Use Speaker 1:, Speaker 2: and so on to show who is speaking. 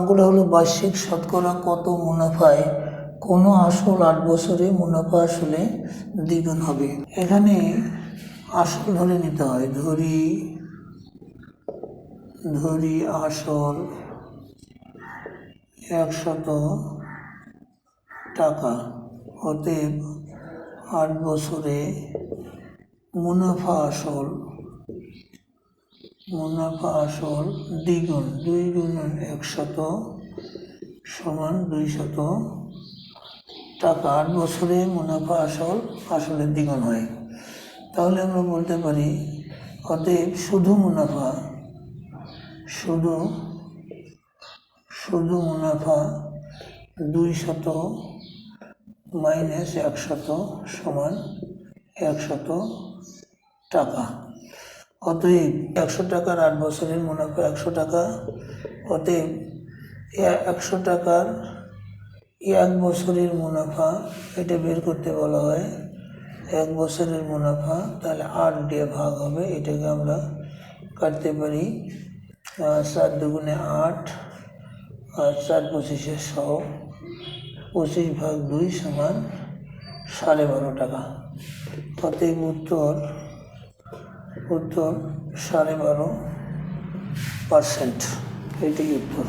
Speaker 1: অঙ্কটা হলো বার্ষিক শতকরা কত মুনাফায় কোনো আসল 8 বছরে মুনাফা আসলে দ্বিগুণ হবে। এখানে আসল ধরে নিতে হয়, ধরি আসল 100 টাকা, অতএব 8 বছরে মুনাফা আসল দ্বিগুণ, 2 গুণন 100 সমান 200 টাকা। 8 বছরে মুনাফা আসলের দ্বিগুণ হয়। তাহলে আমরা বলতে পারি অতএব শুধু মুনাফা -100 - 100 সমান 100 টাকা। অতএব 100 টাকার 8 বছরের মুনাফা 100 টাকা। অতএব 100 টাকার 1 বছরের মুনাফা, এটা বের করতে বলা হয় 1 বছরের মুনাফা, তাহলে 8 দিয়ে ভাগ হবে। এটাকে আমরা কাটতে পারি 4 দুগুণে 8 আর 4 পঁচিশে 100, 25 ভাগ 2 সমান 12.5 টাকা। অতএব উত্তর 12.5%। এটাই উত্তর।